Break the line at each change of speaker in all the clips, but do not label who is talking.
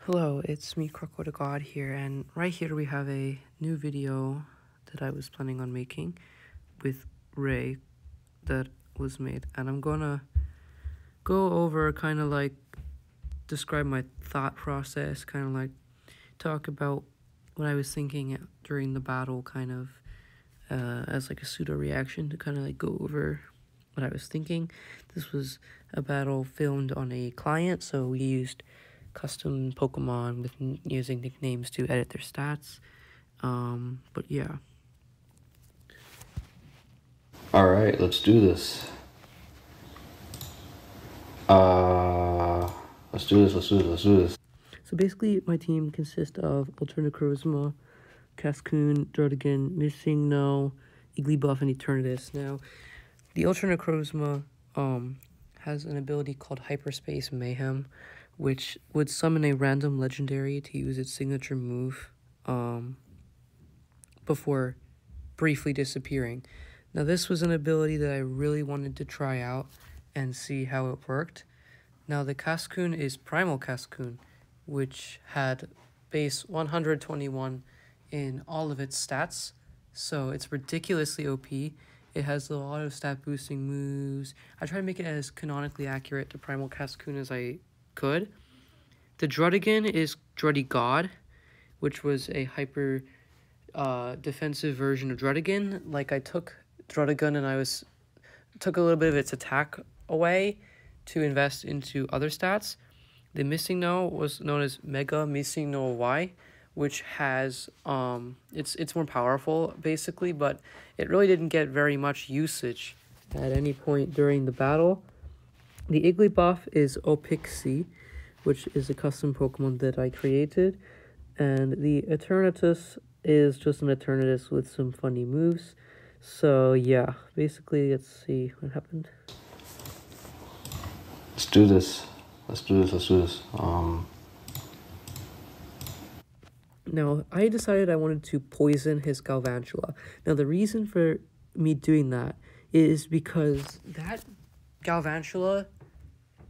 Hello, it's me, Croco the God here, and right here we have a new video that I was planning on making with Ray that was made, and I'm gonna go over kind of like describe my thought process, kind of like talk about what I was thinking during the battle, kind of as like a pseudo reaction to kind of like go over what I was thinking. This was a battle filmed on a client, so we used custom Pokemon with using nicknames to edit their stats. But yeah.
All right, let's do this. Let's do this.
So basically, my team consists of Alterna Charisma, Cascoon, Druddigan, Missing No, Igglybuff, and Eternatus. Now, the Alterna Charisma has an ability called Hyperspace Mayhem, which would summon a random legendary to use its signature move before briefly disappearing. Now, this was an ability that I really wanted to try out and see how it worked. Now, the Cascoon is Primal Cascoon, which had base 121 in all of its stats, so it's ridiculously OP. It has a lot of stat boosting moves. I try to make it as canonically accurate to Primal Cascoon as I could. The Druddigan is Druddy God, which was a hyper defensive version of Druddigan. Like, I took Druddigan and took a little bit of its attack away to invest into other stats. The Missing No was known as Mega Missing No Y, which has it's more powerful basically, but it really didn't get very much usage at any point during the battle. The Igglybuff is Opixie, which is a custom Pokemon that I created, and the Eternatus is just an Eternatus with some funny moves. So yeah, basically, let's see what happened.
Let's do this.
Now, I decided I wanted to poison his Galvantula. Now, the reason for me doing that is because that Galvantula,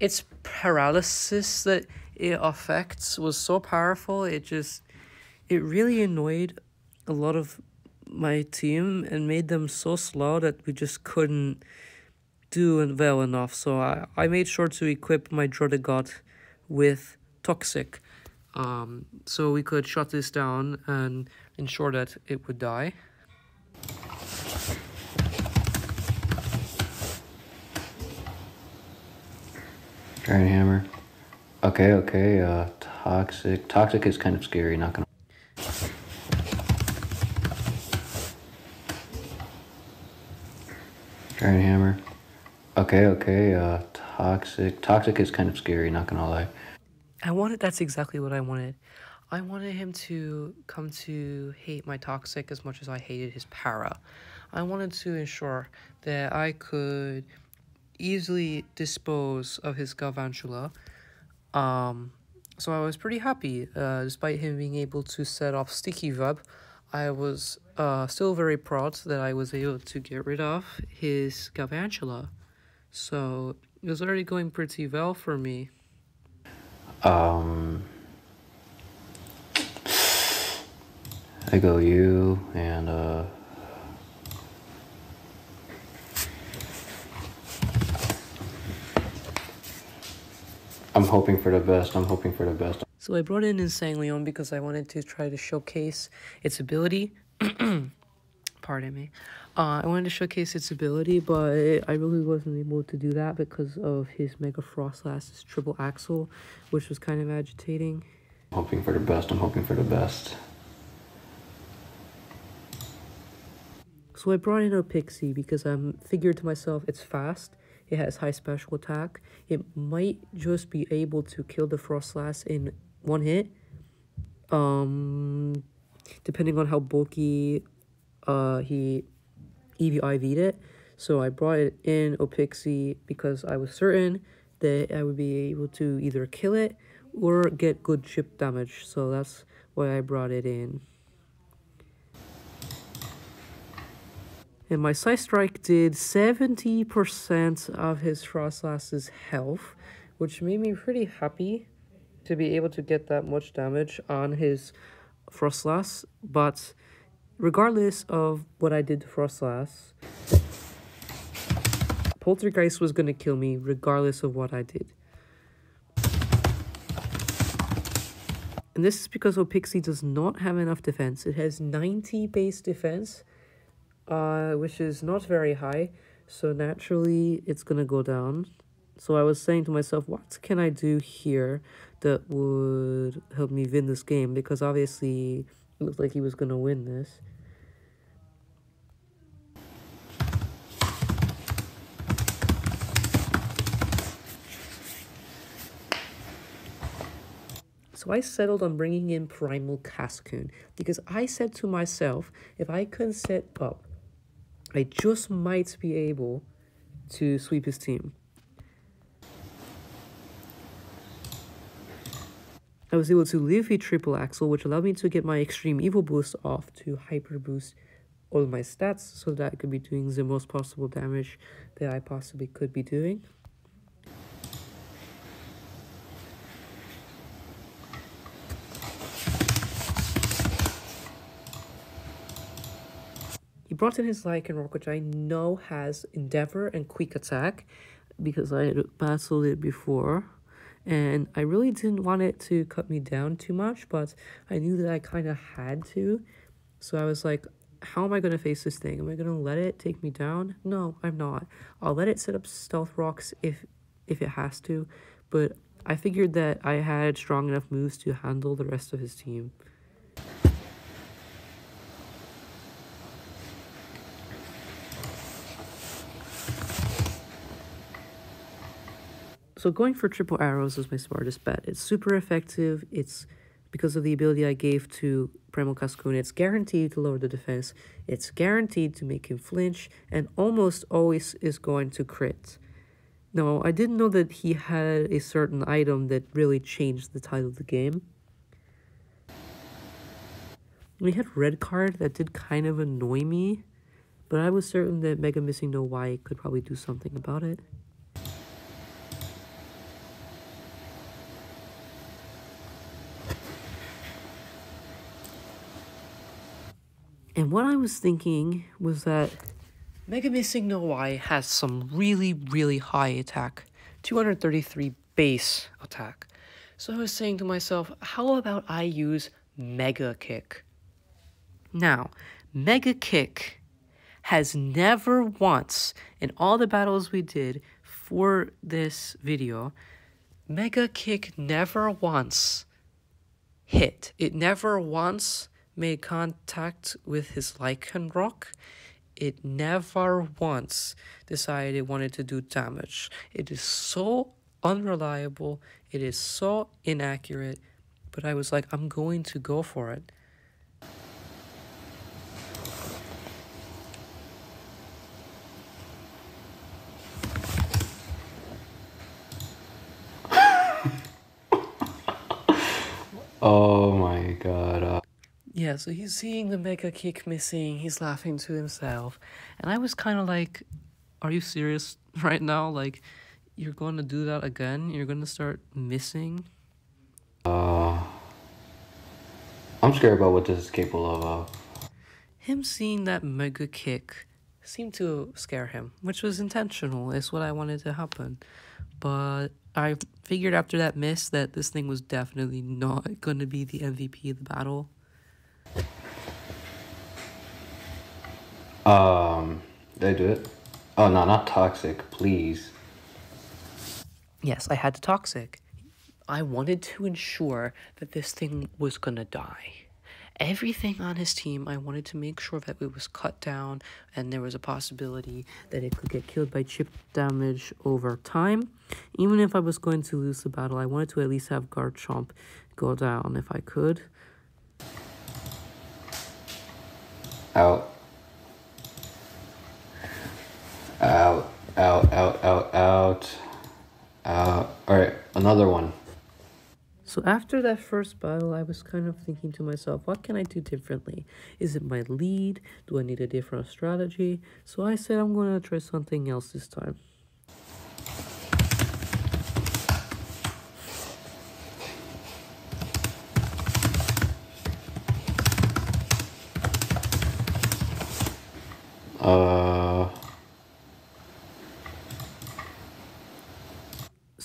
its paralysis that it affects was so powerful, it really annoyed a lot of my team and made them so slow that we just couldn't do well enough. So I made sure to equip my Druddigot with Toxic, so we could shut this down and ensure that it would die.
Dragon Hammer. Okay. Toxic. Toxic is kind of scary, not gonna. Dragon Hammer. Okay. Toxic. Toxic is kind of scary, not gonna lie.
That's exactly what I wanted. I wanted him to come to hate my Toxic as much as I hated his Para. I wanted to ensure that I could easily dispose of his Galvantula. So I was pretty happy. Despite him being able to set off Sticky Web, I was still very proud that I was able to get rid of his Galvantula. So it was already going pretty well for me.
I go you, and I'm hoping for the best.
So I brought in Insangleon because I wanted to try to showcase its ability. Pardon me. I wanted to showcase its ability, but I really wasn't able to do that because of his Mega Frostlass's Triple Axle, which was kind of agitating.
I'm hoping for the best.
So I brought in a Pixie because I figured to myself it's fast, it has high special attack, it might just be able to kill the Frostlass in one hit, depending on how bulky he EV-IV'd it. So I brought it in Opixie because I was certain that I would be able to either kill it or get good chip damage. So that's why I brought it in. And my Psy Strike did 70% of his Frostlass's health, which made me pretty happy. to be able to get that much damage on his Frostlass, but regardless of what I did to Frostlass, Poltergeist was going to kill me regardless of what I did. And this is because Opixie does not have enough defense. It has 90 base defense, which is not very high, so naturally it's going to go down. So I was saying to myself, what can I do here that would help me win this game? Because obviously it looked like he was going to win this. So I settled on bringing in Primal Cascoon because I said to myself, if I can set up, I just might be able to sweep his team. I was able to live a triple axle, which allowed me to get my extreme evil boost off to hyper boost all of my stats so that I could be doing the most possible damage that I possibly could be doing. He brought in his Lycanroc, which I know has Endeavor and Quick Attack because I had battled it before. And I really didn't want it to cut me down too much, but I knew that I kind of had to. So I was like, how am I going to face this thing? Am I going to let it take me down? No, I'm not. I'll let it set up Stealth Rocks if it has to. But I figured that I had strong enough moves to handle the rest of his team. So going for triple arrows is my smartest bet. It's super effective. It's because of the ability I gave to Primal Cascoon. It's guaranteed to lower the defense. It's guaranteed to make him flinch, and almost always is going to crit. Now, I didn't know that he had a certain item that really changed the tide of the game. We had red card that did kind of annoy me, but I was certain that Mega Missing No Y could probably do something about it. And what I was thinking was that Mega Missing No Y has some really, really high attack. 233 base attack. So I was saying to myself, how about I use Mega Kick? Now, Mega Kick has never once, in all the battles we did for this video, Mega Kick never once hit. It never once made contact with his Lycanroc. It never once decided it wanted to do damage. It is so unreliable. It is so inaccurate. But I was like, I'm going to go for it.
Oh my god.
Yeah, so he's seeing the Mega Kick missing. He's laughing to himself. And I was kind of like, are you serious right now? Like, you're going to do that again? You're going to start missing?
I'm scared about what this is capable of.
Him seeing that Mega Kick seemed to scare him, which was intentional. It's what I wanted to happen. But I figured after that miss that this thing was definitely not going to be the MVP of the battle.
Did I do it? Oh, no, not toxic, please.
Yes, I had to Toxic. I wanted to ensure that this thing was gonna die. Everything on his team, I wanted to make sure that it was cut down and there was a possibility that it could get killed by chip damage over time. Even if I was going to lose the battle, I wanted to at least have Garchomp go down if I could.
Out. Out, out, out, out, out. Alright, another one.
So after that first battle, I was kind of thinking to myself, what can I do differently? Is it my lead? Do I need a different strategy? So I said I'm going to try something else this time.
Uh,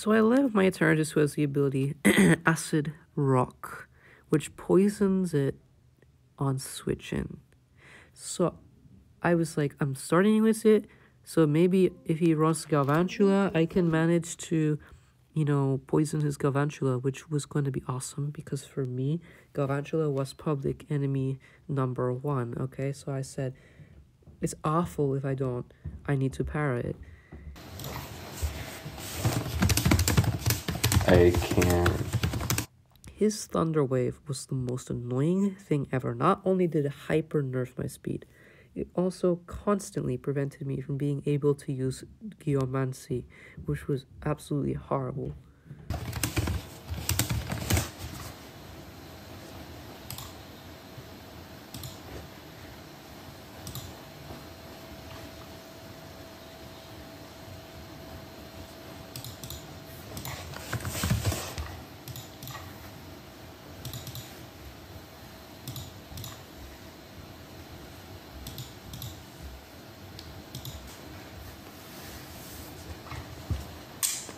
So I left my Eternatus, who has the ability Acid Rock, which poisons it on switch in. So I was like, I'm starting with it, so maybe if he runs Galvantula, I can manage to, you know, poison his Galvantula, which was going to be awesome, because for me, Galvantula was public enemy number 1, okay? So I said, it's awful if I don't. I need to para it.
I can't.
His Thunder Wave was the most annoying thing ever. Not only did it hyper nerf my speed, it also constantly prevented me from being able to use Geomancy, which was absolutely horrible.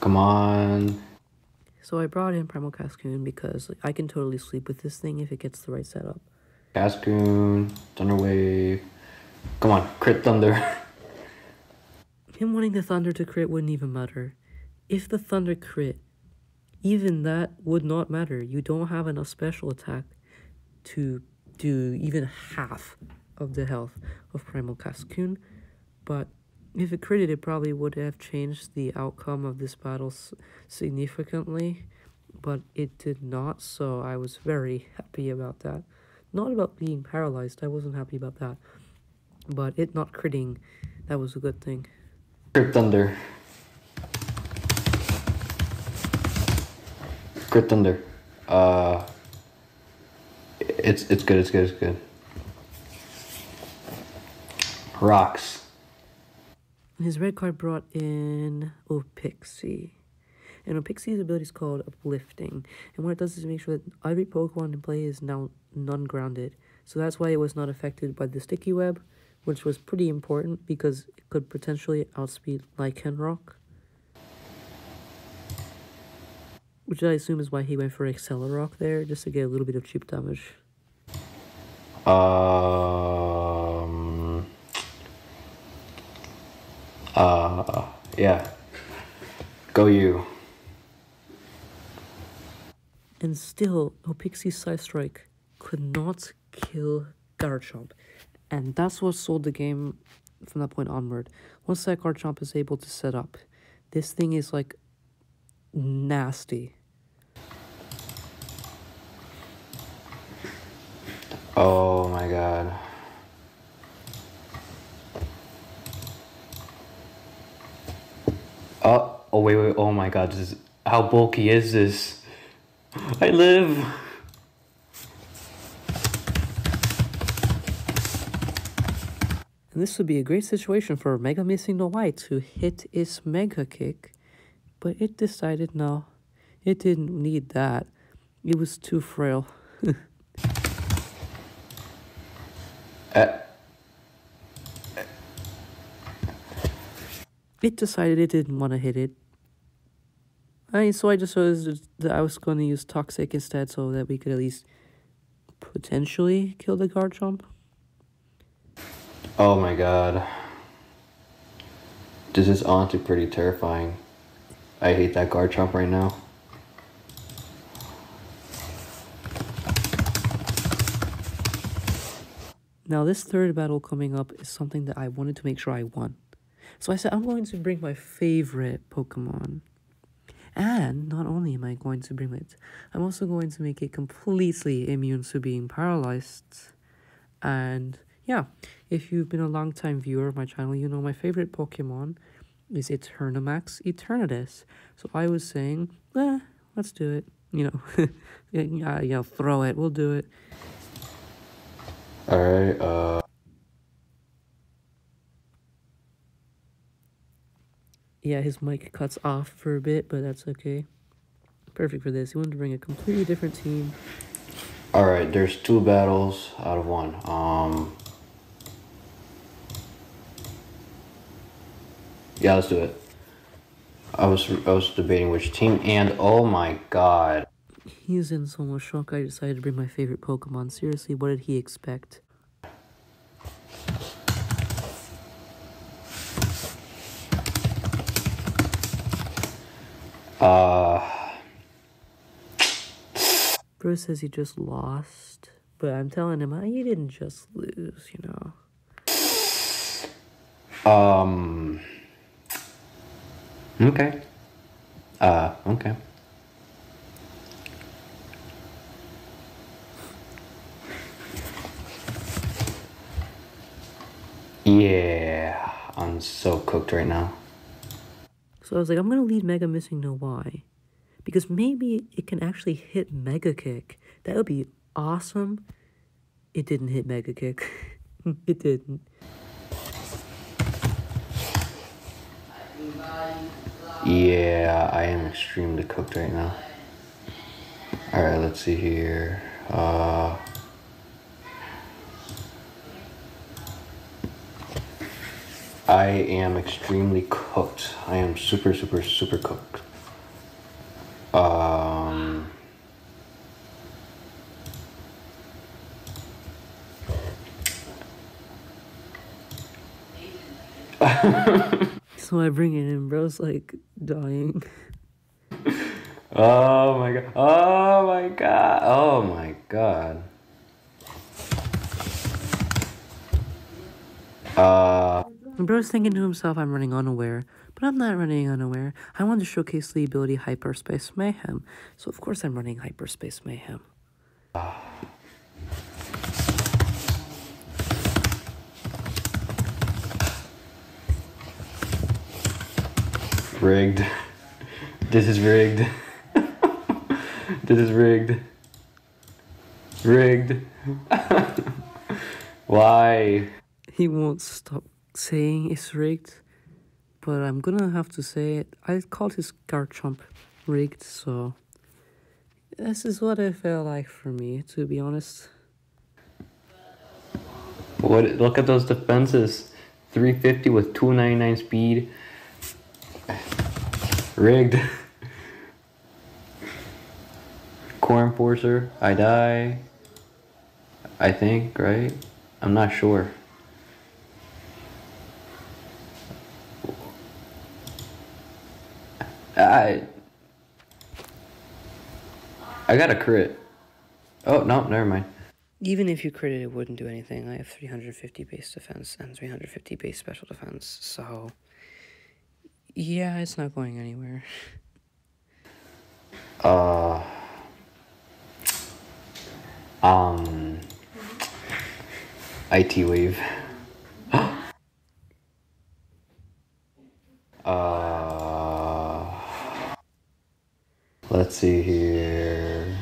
Come on.
So I brought in Primal Cascoon because I can totally sleep with this thing if it gets the right setup.
Cascoon, Thunder Wave. Come on, crit Thunder.
Him wanting the Thunder to crit wouldn't even matter. If the Thunder crit, even that would not matter. You don't have enough special attack to do even half of the health of Primal Cascoon, but if it critted, it probably would have changed the outcome of this battle significantly, but it did not, so I was very happy about that. Not about being paralyzed, I wasn't happy about that, but it not critting, that was a good thing.
Crit Thunder. Crit Thunder. It's good. Rocks.
His red card brought in Opixie. And Opixie's ability is called Uplifting. And what it does is make sure that every Pokemon in play is now non-grounded. So that's why it was not affected by the Sticky Web, which was pretty important because it could potentially outspeed Lycanroc. Which I assume is why he went for Accelerock there, just to get a little bit of cheap damage.
Yeah. Go you.
And still, Opixie's Side Strike could not kill Garchomp. And that's what sold the game from that point onward. Once that Garchomp is able to set up, this thing is like nasty.
Oh my god. Oh wait, oh my god, this is, how bulky is this? I live.
And this would be a great situation for Mega Missing No White to hit its Mega Kick, but it decided no, it didn't need that. It was too frail. It decided it didn't want to hit it. So I just chose that I was going to use Toxic instead so that we could at least potentially kill the Garchomp.
Oh my god. This is honestly pretty terrifying. I hate that Garchomp right now.
Now this third battle coming up is something that I wanted to make sure I won. So I said I'm going to bring my favorite Pokemon. And not only am I going to bring it, I'm also going to make it completely immune to being paralyzed. And yeah, if you've been a long-time viewer of my channel, you know my favorite Pokemon is Eternamax Eternatus. So I was saying, let's do it. You know, throw it. We'll do it.
Alright,
Yeah, his mic cuts off for a bit, but that's okay. Perfect for this. He wanted to bring a completely different team.
Alright, there's 2 battles out of 1. Yeah, let's do it. I was debating which team, and oh my god.
He's in so much shock I decided to bring my favorite Pokemon. Seriously, what did he expect? Bro says he just lost, but I'm telling him, you didn't just lose, you know.
Okay. Okay. Yeah, I'm so cooked right now.
So I was like, I'm gonna lead Mega Missing No Why. Because maybe it can actually hit Mega Kick. That would be awesome. It didn't hit Mega Kick. It didn't.
Yeah, I am extremely cooked right now. Alright, let's see here. I am extremely cooked. I am super, super, super cooked.
So I bring it in, bro's like dying.
Oh my god. Oh my god. Oh my god.
And bro's thinking to himself, I'm running unaware. But I'm not running unaware. I want to showcase the ability Hyperspace Mayhem. So of course I'm running Hyperspace Mayhem.
Rigged. This is rigged. This is rigged. Rigged. Why?
He won't stop saying it's rigged. But I'm gonna have to say it. I called his Garchomp rigged, so this is what it felt like for me, to be honest.
What? Look at those defenses. 350 with 299 speed. Rigged. Core Enforcer. I die. I think, right? I'm not sure. I got a crit. Oh, no, never mind.
Even if you crit it, it wouldn't do anything. I have 350 base defense and 350 base special defense, so yeah, it's not going anywhere.
IT wave. Let's see here.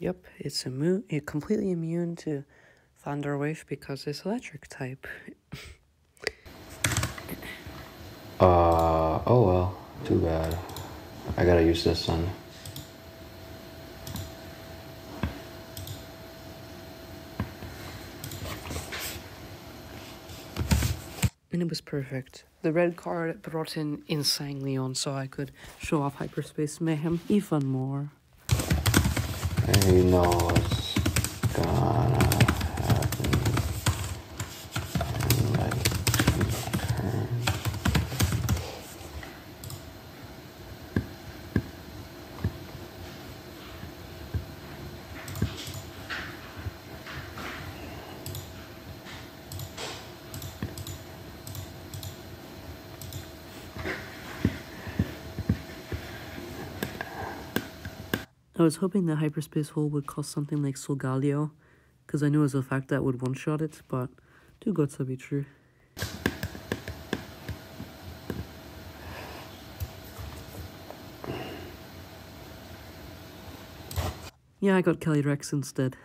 Yep, it's completely immune to Thunder Wave because it's electric type.
Oh well, too bad. I gotta use this one.
And it was perfect. The red card brought in Insane Leon so I could show off Hyperspace Mayhem even more.
You know what's gonna happen. And like, turn.
I was hoping that Hyperspace Hole would cost something like Solgaleo, because I knew as a fact that would one-shot it, but too good to be true. Yeah, I got Kelly Rex instead.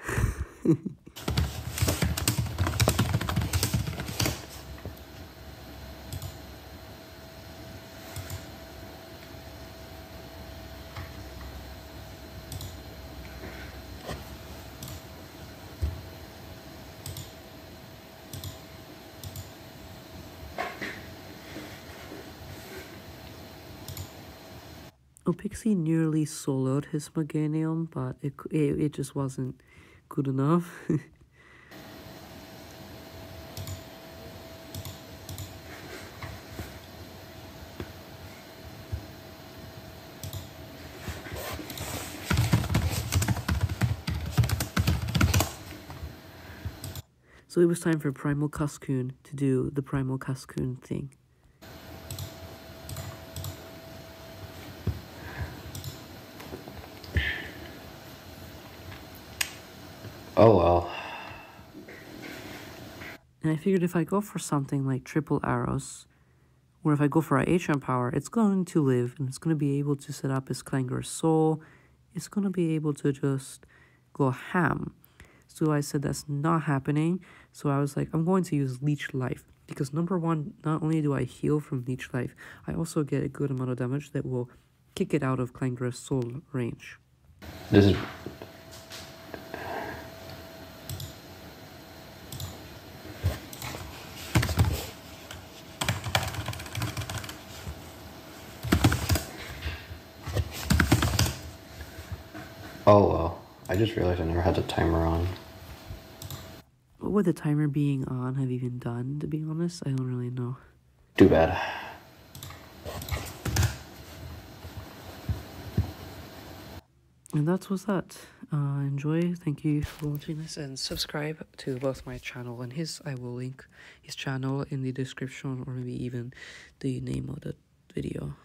So Pixie nearly soloed his Meganium, but it just wasn't good enough. So it was time for Primal Cascoon to do the Primal Cascoon thing.
Oh well.
And I figured if I go for something like triple arrows, or if I go for a HM power, it's going to live and it's going to be able to set up his Clanger's Soul. It's going to be able to just go ham. So I said that's not happening. So I was like, I'm going to use Leech Life. Because number one, not only do I heal from Leech Life, I also get a good amount of damage that will kick it out of Clanger's Soul range.
This is... Oh well. I just realized I never had the timer on.
What would the timer being on have even done, to be honest? I don't really know.
Too bad.
And that was that. Enjoy. Thank you for watching this, and subscribe to both my channel and his. I will link his channel in the description, or maybe even the name of the video.